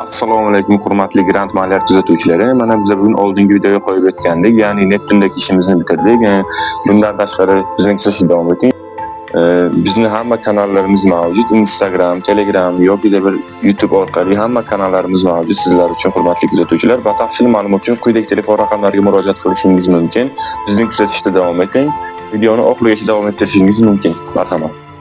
Assalomu alaykum hurmatli grant maliyat kuzatuvchilari. Mana biz bugun oldingi videoga qo'yib o'tgandik, ya'ni Neptundagi ishimizni bitirdik. Bundan tashqari bizning kuzatishda davom eting. Bizning hamma kanallarimiz mavjud. Instagram, Telegram yoki bir YouTube orqali hamma kanallarimiz mavjud sizlar uchun hurmatli kuzatuvchilar. Batafsil ma'lumot uchun quyidagi telefon raqamlariga murojaat qilishingiz mumkin. Bizning kuzatishda davom eting. Videoni oxirigacha davom ettirishingiz mumkin. Marhamat.